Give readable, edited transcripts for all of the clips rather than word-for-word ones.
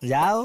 যাও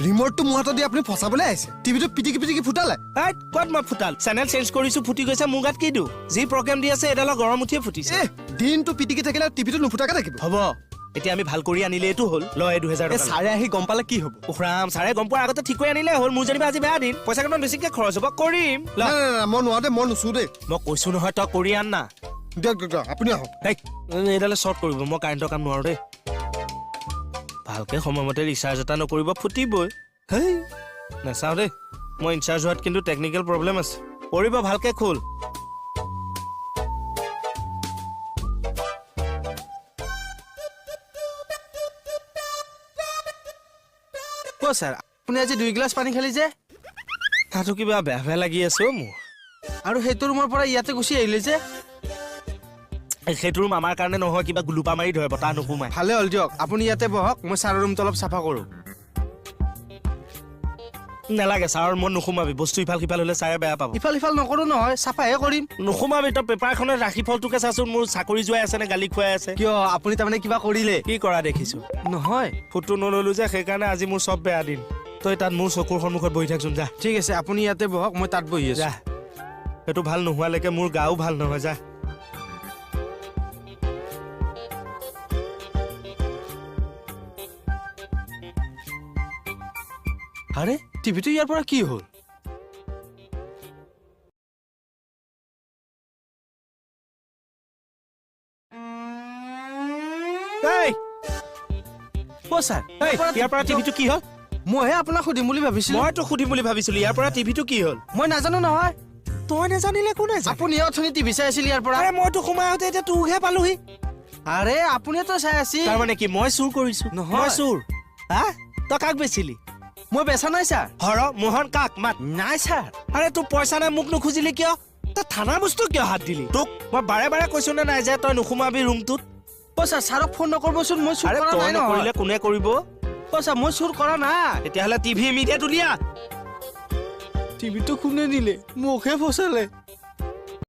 ৰিমোটটো মোৰ হাতত দি আপুনি ফচাবলৈ আহিছে টিভিটো পিটিকি পিটিকি ফুটালে ক'ত মই ফুটাল চেনেল চেঞ্জ কৰিছো ফুটি গৈছে মোৰ গাত কি দিওঁ যি প্ৰগ্ৰেম দি আছে এডালৰ গৰম উঠিয়ে ফুটিছে দিনটো পিটিকি থাকিলে টিভিটো নুফুটাকে থাকিব হ'ব এতিয়া আমি ভাল কৰি আনিলে এইটো হ'ল লয় 2000 টকা ছাৰে আহি গম পালে কি হ'ব উখৰাম ছাৰে গম পোৱাৰ আগতে ঠিক কৰি আনিলে হ'ল মোৰ যেনিবা আজি বেয়া দিন পইচা কেইটামান বেছিকে খৰচ হ'ব কৰিম মই নোৱাৰো দেই মই নুচো দেই মই কৈছো নহয় তই কৰি আন না দিয়ক দিয়ক আপুনি আহক এইডালে শ্বৰ্ট কৰিব মই কাৰেণ্টৰ কাম নোৱাৰো দেই ভালকে সময়মতে ৰিচাৰ্জ এটা নকৰিব ফুটিবই হেই নাচাওঁ দেই মই ইনচাৰ্জ হোৱাত কিন্তু টেকনিকেল প্ৰব্লেম আছে কৰিব ভালকে খোল ছাৰ আপুনি আজি 2 গ্লাছ পানী খালি যে তাতো কিবা বেয়া বেয়া লাগি আছে মোৰ আৰু সেইটো ৰুমৰ পৰা ইয়াতে গুচি আহিলে যে সেইটো ৰুম আমাৰ কাৰণে নহয় কিবা গুলুপা মাৰি ধৰে বতাহ নোসোমায় ভালে হ'ল দিয়ক আপুনি ইয়াতে বহক মই ছাৰৰ ৰুমটো অলপ চাফা কৰোঁ নালাগে ছাৰৰ মন নোসোমাবি বস্তু ইফাল সিফাল হ'লে ছাৰে বেয়া পাব ইফাল সিফাল নকৰোঁ নহয় চাফাহে কৰিম নোসোমাবি তই পেপাৰখনত ৰাখি ফলটোকে চাচোন মোৰ চাকৰি যোৱাই আছে নে গালি খুৱাই আছে কিয় আপুনি তাৰমানে কিবা কৰিলে কি কৰা দেখিছো নহয় ফটো নললো যে সেইকাৰণে আজি মোৰ চব বেয়া দিন তই তাত মোৰ চকুৰ সন্মুখত বহি থাকচোন যা ঠিক আছে আপুনি ইয়াতে বহক মই তাত বহি আছোঁ যা সেইটো ভাল নোহোৱালৈকে মোৰ গাও ভাল নহয় যা আৰে টিভিটো ইয়াৰ পৰা কি হ'ল ছাৰ ইয়াৰ পৰা টিভিটো কি হ'ল মইহে আপোনাক সুধিম বুলি ভাবিছিলো মইতো সুধিম বুলি ভাবিছিলো ইয়াৰ পৰা টিভিটো কি হ'ল মই নাজানো নহয় তই নাজানিলে কোনে আপুনি অথনি টিভি চাই আছিল ইয়াৰ পৰা মইতো সোমাই আহোঁতে এতিয়া তোকহে পালোহি আৰে আপুনিতো চাই আছিল তাৰমানে কি মই চুৰ কৰিছো নহয়। মই চুৰ হা তই কাক বেচিলি মই বেচা নাই ছাৰ হৰ মোহন কাক মাত নাই ছাৰ আৰে তোৰ পইচা নাই মোক নুখুজিলি কিয় তই থানাৰ বস্তু কিয় হাত দিলি তোক মই বাৰে বাৰে কৈছো নে নাই যে তই নোসোমাবি ৰুমটোত ছাৰ ছাৰক ফোন নকৰিবচোন মই চুৰ কৰা নাই নকৰিলে কোনে কৰিব ছাৰ মই চুৰ কৰা নাই তেতিয়াহ'লে টিভি মিডিয়াত উলিয়া টিভিটো কোনে নিলে মোকহে ফচালে